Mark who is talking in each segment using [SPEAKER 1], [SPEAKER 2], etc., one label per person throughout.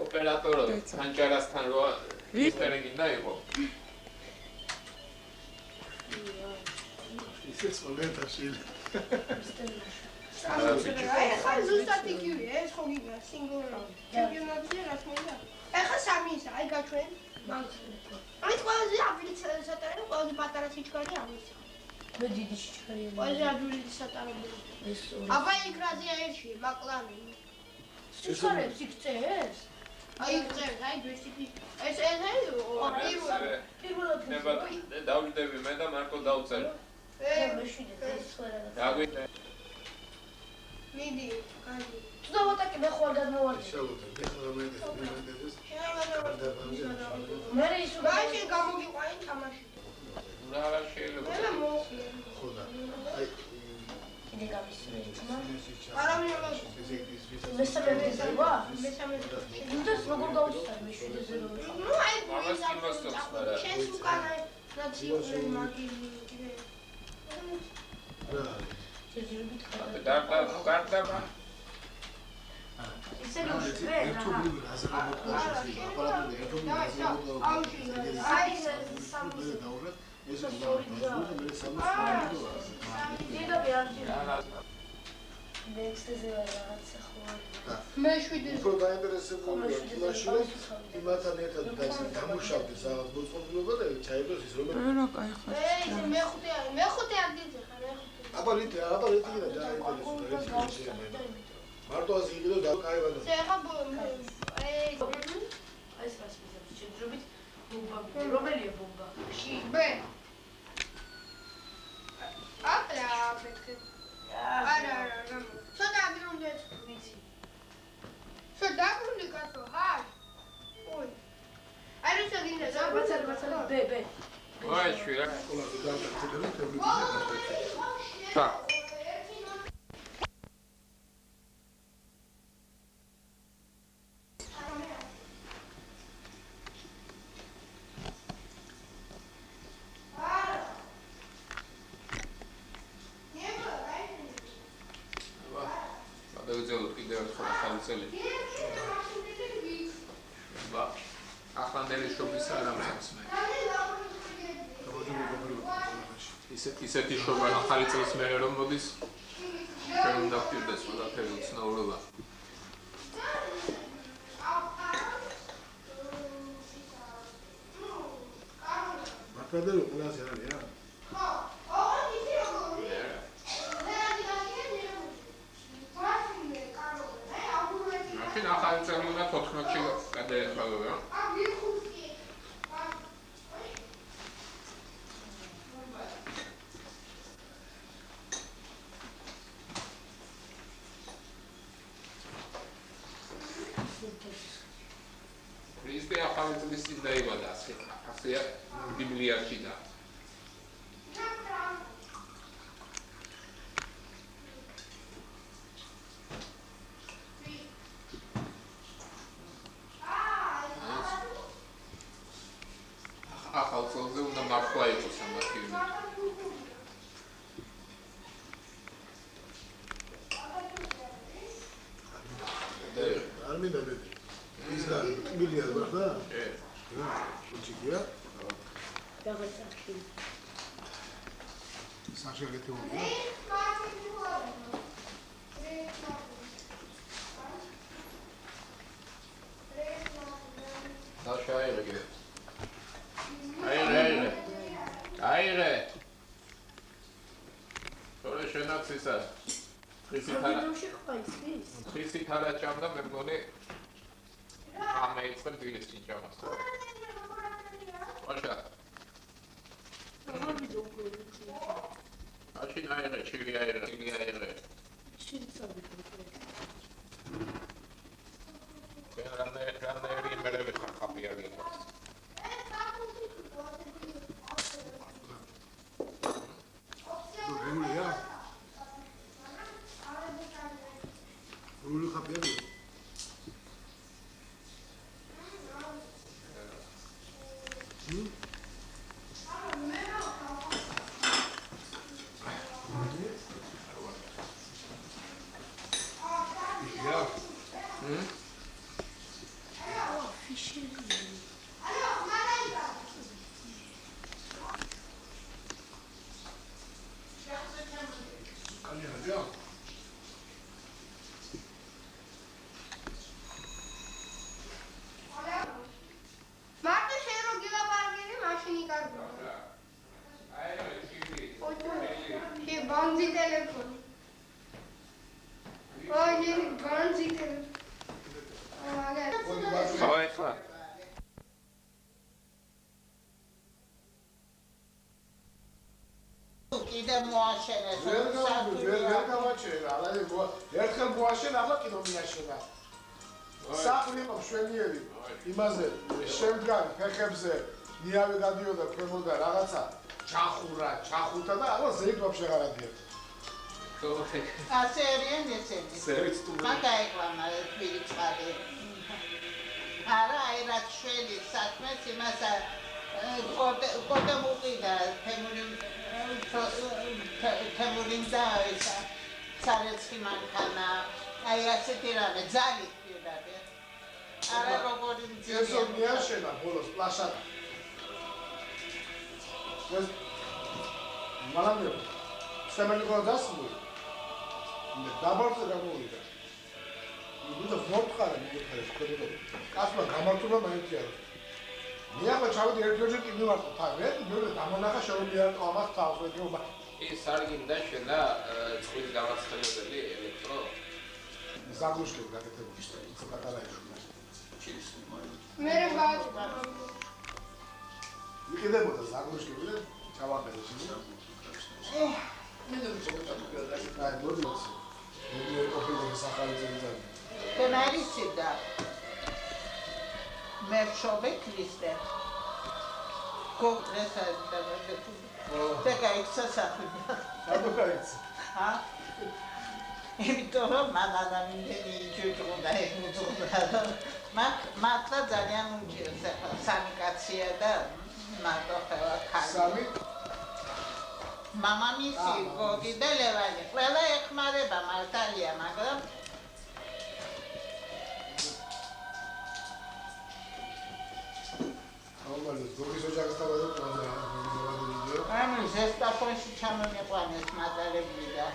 [SPEAKER 1] ოპერატორო სანჯარასთან რო ისეთი გინდა იყო.
[SPEAKER 2] ისეც მომენტაში.
[SPEAKER 3] ახლა ზუსტად იგივე, ეს ხო გიგა სინგლური. ჩემპიონატზე რაც მოიდა. ახლა სამი ისა, აი გაჩვენ. აი ყველაზე აბილი სატარები, ყველაზე პატარა სიჩქარე ამის.
[SPEAKER 4] მე დიდი სიჩქარეა.
[SPEAKER 3] ყველაზე აბილი სატარები. აბა იგრაზე აერში, მაკლანი.
[SPEAKER 4] სიჩქარებს იქცეს?
[SPEAKER 3] აი იქცეს, აი ბესიკი. ეს აი პირველად
[SPEAKER 1] დავიდები მე და მარკო დავწერე.
[SPEAKER 3] მიდი, კარგი.
[SPEAKER 4] თუ დავატაკე მე ხوار გადმოვარდი. მე ის
[SPEAKER 3] ბაჟი გამოგიყვანი თამაში.
[SPEAKER 1] რა შეიძლება.
[SPEAKER 3] მე მოხდი.
[SPEAKER 2] ხოდა. აი
[SPEAKER 4] კიდე გამისურე თმა.
[SPEAKER 3] არავინ
[SPEAKER 4] მესამე ვიზა?
[SPEAKER 3] მესამე.
[SPEAKER 4] ნუ როგორ გავუსწარ მე 7-ზე რო.
[SPEAKER 3] ნუ აი შენს უკანა ნაციონალური მაგილი კიდე.
[SPEAKER 1] გარდა
[SPEAKER 4] ისე გუშве
[SPEAKER 3] მე 7-ზე.
[SPEAKER 2] უფრო დაინტერესებული იმაში, იმათან ერთად დამუშავდეს რაღაც მოწყობილობა და ჩაიბოს ის რომ
[SPEAKER 5] რა კაი ხარ.
[SPEAKER 3] მე-5 ადგილზე ხარ, მე-5.
[SPEAKER 2] აბა რითი და დაინტერესებული. მარტო ასე იგდო და კაივანა.
[SPEAKER 3] ეხა
[SPEAKER 4] ეს რას მიზებს შეძრობით ბომბა. რომელია ბომბა?
[SPEAKER 3] ბ. აბა პეტრე. არა. ცოტა აგრუნდე ვიცი. ცოტა აგრუნდე კაცო, ჰარ. ой. არა შეგინდა,
[SPEAKER 4] ბაცალ ბ.
[SPEAKER 1] ვაი შვირა.
[SPEAKER 2] სკოლაზე დაამთავრე და
[SPEAKER 1] ხა. ახლანდელი შობის არ ამცავს მე. ისეთი შობა ახალი წელს მე რომ მოდის ჩვენ უნდა ვფირდეს ყველაფერი უცნაურობა.
[SPEAKER 2] მართლა ყველაზე არია?
[SPEAKER 3] ხო. ოღონდ ისი როგორ
[SPEAKER 1] მაშინ ახალი წელი უნდა 14-ში გადაეხმარება. ქრისტე ახალი წლის წინ დაიბადა ასეა ბიბლიაში და ახალ წელზე უნდა მართლა იყოს ამ ფილმი.
[SPEAKER 2] არ მინდა მე. ის და მილია ვახდა? რა, უჩიკია?
[SPEAKER 4] დაგაწახი.
[SPEAKER 2] საშუალო უნდა.
[SPEAKER 1] დაშაერეგე. აირე. თორე შენაც ისა. ხისით არა ჭამდა მე მგონი ამეიწყებ დილის წინ ჭამას. ვაშა. აშინ აირე, ჩილი აირე. რანერი მერე ხაფი არ გინდა.
[SPEAKER 2] რულია? რული ხაფია?
[SPEAKER 3] კარგია. He banzi telefon. Ay, banzi telefon.
[SPEAKER 1] ხო ეხლა
[SPEAKER 5] კიდე მოაშენეს.
[SPEAKER 2] ვერ გავაჩერე, αλλά ერთხელ მოაშენ, ახლა კიდე მიაშენა. სახლი იყო მშვენიერი, იმაზე შემდგარი ფეხებზე ნიავი გადიოდა ქვემოდან რაღაცა ჩახურთა და ახლა ზეით ვაფშე აღარ ადიოდა.
[SPEAKER 5] ასე არიან ესენი. მაგა ეკლამა თბილი წყალი. არა, აი რაც შველი საქმეს იმას კოტე მუყიდა თემურინ და ისა სარეცხი მანქანა. აი ასეთი რამე ძალით პირდაპირ. არა როგორი მძიმე.
[SPEAKER 2] ესო მიაშენა ბოლოს პლაშად. ეს მალამდე სტემენი გოდასმული. დაბალზე გამოვიდა. იგუდა მორტყარა მიგეთქეს ქოდო. კაცმა გამართულა მაინც არა. მე ახლა ჩავედი ერთ-ერთი ტიმი ვარ თან. მე დამონახა შეუძლია ყამას თავს ვეკობა.
[SPEAKER 1] ის სარგინდა შენა წყლის გამაცხადებელი ელექტრო
[SPEAKER 2] ზაგუშკები გაკეთებული ის პატარა ეშუნა.
[SPEAKER 3] მე რა
[SPEAKER 2] იყიდებოდა ზაგუშკები და ჩავაბერე შეგიძლია. აი მოდით. მე ყოფილი სახალი ძენძანი.
[SPEAKER 5] Tenaricida. Mershove Kriste. Kongresa da Teka eksasafı.
[SPEAKER 2] Adokayız.
[SPEAKER 5] Ha? Evitoro manana mindeni çocuğunda ekmutunda. Matla ძალიან უჭირს სამი კაცია და მარტო ხელა ხარ.
[SPEAKER 2] სამი
[SPEAKER 5] მამამისი გოგი და ლევანი ყველა ეხმარება მართალია, მაგრამ
[SPEAKER 2] აუმალოს გოგის ოჯახის თავად პროგრამა
[SPEAKER 5] ანუ ზესტაფონში ჩამომიყვანეს მატარებლი და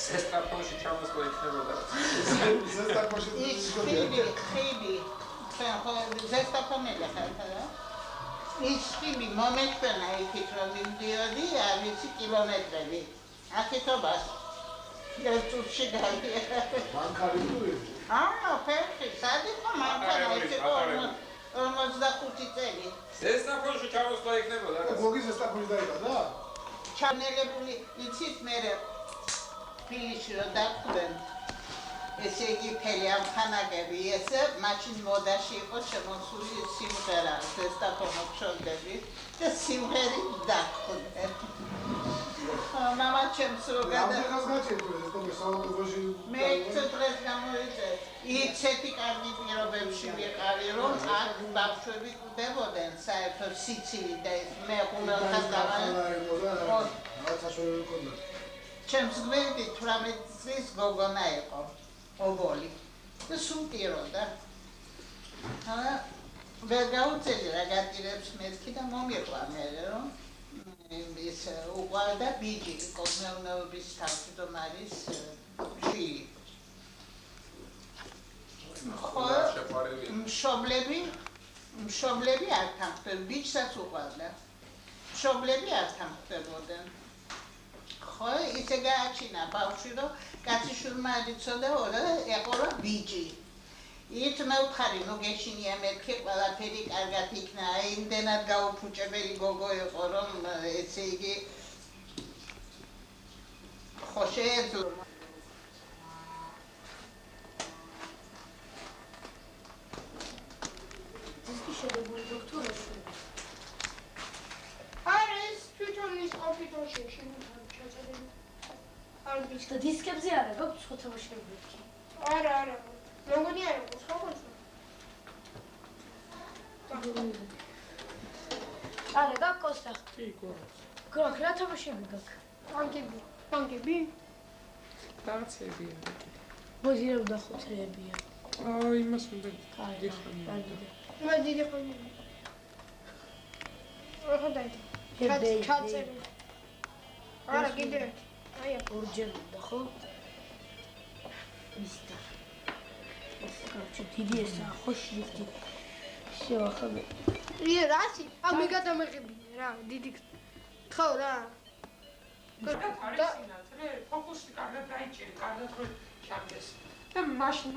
[SPEAKER 1] სესტაფონში ჩამოსვლა იქნებოდა
[SPEAKER 2] ზესტაფონში
[SPEAKER 5] ხიდი ზესტაფონელი ხართა რა ის ხიდი მომეწონა იქით რომ მივდიოდი არ ვიცი კილომეტრები აქეთობას ერთუში გავიარა
[SPEAKER 2] მანქანი თუ
[SPEAKER 5] ფერხი სადი ხო მანქანა ეს იყო 45 წელი
[SPEAKER 1] სესტაფონში ჩამოსვლა იქნებოდა
[SPEAKER 2] გოგის ზესტაფონში დაიბადა
[SPEAKER 5] ჩანელებული იცით მე ფილიში რომ დაკვდნენ ესე იგი ფელი ამ ხანაგები ესე მაშინ მოდაში იყო შემოსული სიმღერა ზესტაფონო ჩონდები და სიმღერით დაკვდნენ მამა ჩემს რო გადა მე წელს გამოიწე იცეთი კარგი პირობებში ვიყავი რომ აქ ბავშვები კვდებოდნენ საერთოდ სიცილი და მე უმელხას ჩემს გვერდით 18 წლის გოგონა იყო ობოლი და სულტიროდა ვერ გაუწევი რა გატირებს მეთქი და მომიყვა მე რომ ის უყარდა ბიჭი კოსმეურობის თავმჯდომარის შვილი მშობლები არ თანხმდებოდნენ ბიჭსაც უყარდა მშობლები არ თანხმდებოდნენ ხო ისე გააჩინა ბავშვი რომ კაცი შვილმა არ იცოდა ეყოლა ბიჭი ით მეუთხარი ნუ გეშინია მეთქი ყველაფერი კარგად იქნა აი იმდენად გაუფუჭებელი გოგო იყო რომ ესე იგი ხო შეეძლო
[SPEAKER 4] შედებული დოქტორი
[SPEAKER 3] არა ეს თვითონ ის კომპიუტერში ჩაწერილი არ ვიცი
[SPEAKER 4] და დისკებზე არა გაქვს სხვა თამაშები
[SPEAKER 3] არა მეგონი არა სხვა
[SPEAKER 4] არა გაქვს კოსტა კი გქონდა რა თამაშები გაქვს
[SPEAKER 3] ბანკები
[SPEAKER 6] დაცებია
[SPEAKER 4] მოდი რომ დახოცებია
[SPEAKER 6] იმას უნდა
[SPEAKER 4] კარგი
[SPEAKER 3] მე დიდი ხანი რა დაი ჩაწერე არა კიდე აი
[SPEAKER 4] ორჯერ უნდა ხო მისტა ეს კარჩი დიდი ესაა ხო შრიფტი всё ახლა
[SPEAKER 3] ია რაში? მე გადამეღებინე რა, დიდი ხო რა.
[SPEAKER 6] ფოკუსი კარგად დაიჭირი, კარგად რო ჩაგდეს. და მაშინ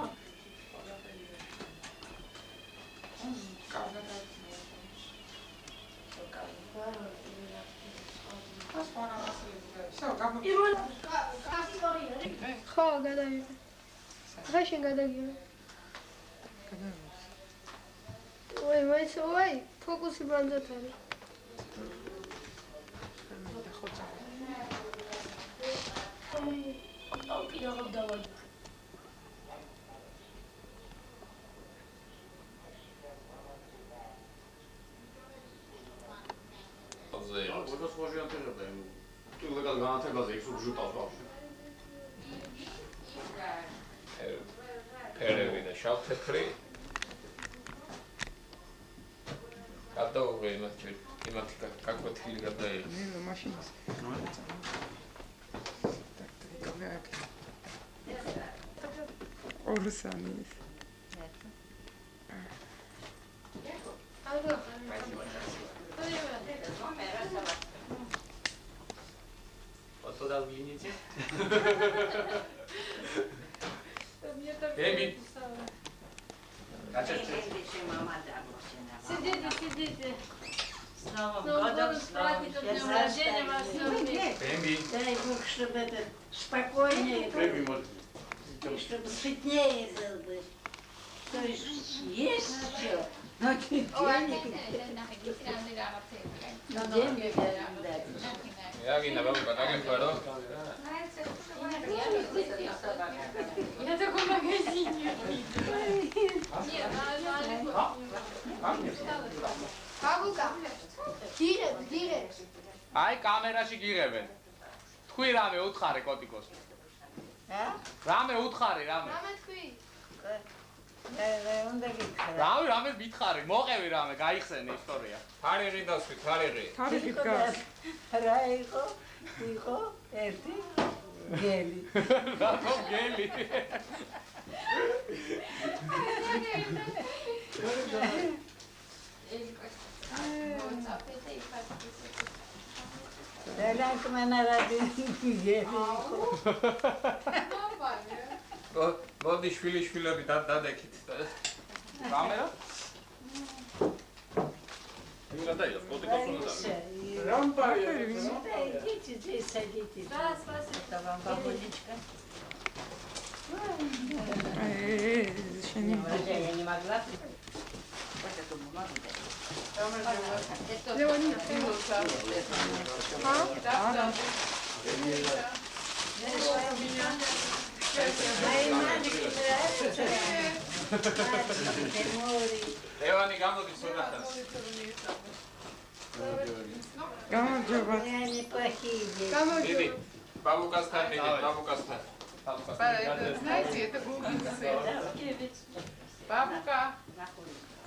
[SPEAKER 6] კარგად დაიჭირი.
[SPEAKER 3] ხო, გადავიღე. რა შენ გადაგიღე? ვაი, ფოკუსი ბანძად არის.
[SPEAKER 1] Можно сложить антенну, ты легал ганатебазе, их субжутал вообще. Перевы да шалфетри. Გადაუღე იმათ как вот хили გადაი.
[SPEAKER 6] ნუ მაშინას. ორსანის.
[SPEAKER 1] Фото дал глините. Эми.
[SPEAKER 7] Сидите. Слава Богу, слава
[SPEAKER 1] Эми.
[SPEAKER 7] Дай Бог, чтобы это спокойнее было, и чтобы сытнее был бы. То есть все, но денег не дать.
[SPEAKER 1] Я гина бабка, дაგეხმარო.
[SPEAKER 4] Я такой в магазине.
[SPEAKER 3] ბაბუკა. დიღე.
[SPEAKER 8] აი კამერაში გიღებენ. თქვი რამე უთხარი კოტიკოს. რამე უთხარი, რამე.
[SPEAKER 3] რამე თქვი?
[SPEAKER 7] უნდა გითხრა.
[SPEAKER 8] რამე მითხარი, მოყევი რამე, გაიხსენე ისტორია.
[SPEAKER 1] თარიღი დასვი, თარიღი.
[SPEAKER 6] თარიღი დგას.
[SPEAKER 7] რა იყო ერთი გელი.
[SPEAKER 8] რატო გელი?
[SPEAKER 7] დაგაკმანარადი გელი იყო.
[SPEAKER 1] მოდი შვილიშვილები დადექით.
[SPEAKER 8] კამერა?
[SPEAKER 1] იმენა დაიოს, კოტიკოს უნდა და.
[SPEAKER 7] Идите, садитесь. Да, спасибо вам, бабулечка.
[SPEAKER 6] შენი
[SPEAKER 7] Я не могла. Моей мальчики нравятся. Мальчики, море.
[SPEAKER 8] ევანი გამოდის სოდახას.
[SPEAKER 6] გამარჯობა.
[SPEAKER 7] Они плохие дети.
[SPEAKER 8] დიდი ბაბუკასთან მიდით, ბაბუკასთან.
[SPEAKER 6] Знаете, это глубинцы. Бабка,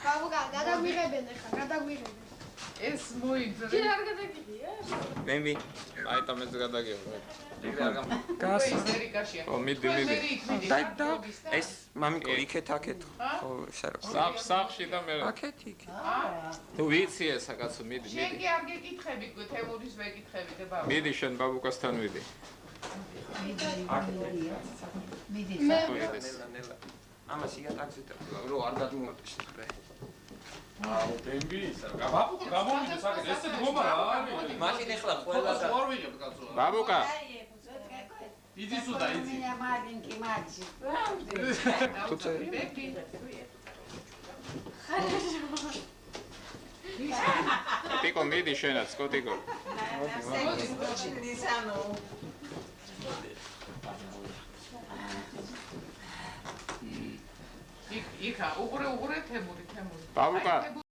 [SPEAKER 3] ბაბუკა, გადაგვიღებენ ახლა, გადაგვიღებენ.
[SPEAKER 6] ეს მოიძრე.
[SPEAKER 4] Ты არ გადაგიდია?
[SPEAKER 1] მემი. აი თამეც გადაგიღო.
[SPEAKER 8] დიდი არ გამო.
[SPEAKER 6] გას ერიკაშია.
[SPEAKER 1] ო მიდი მიდი.
[SPEAKER 6] და
[SPEAKER 9] ეს მამიკო იქეთ აქეთ ხო საერთოდ
[SPEAKER 1] სახში და მე
[SPEAKER 9] აქეთ იქეთ
[SPEAKER 1] თუ ვიცი ესა კაცო მიდი
[SPEAKER 6] შენ
[SPEAKER 1] მიდი
[SPEAKER 6] კი არ გეკითხები, თემურის ვეკითხები და ბაბა.
[SPEAKER 1] მიდი შენ ბაბუკასთან ვიდი
[SPEAKER 9] ნელა ამას იატაქსით რო არ გადმოატყიშ ხე
[SPEAKER 1] აუ დემბი ისა ბაბუკა გამომიდე საკეთ ესე გომა რა არის
[SPEAKER 9] მაშინ ეხლა ყველა
[SPEAKER 1] არ ვიღებ კაცო ბაბუკა
[SPEAKER 7] Иди сюда, иди. У меня маленький мальчик, правда?
[SPEAKER 1] ტიკო მიდი შენაც კოტიკო
[SPEAKER 6] იქა უყურე თემური
[SPEAKER 1] ბაბუკა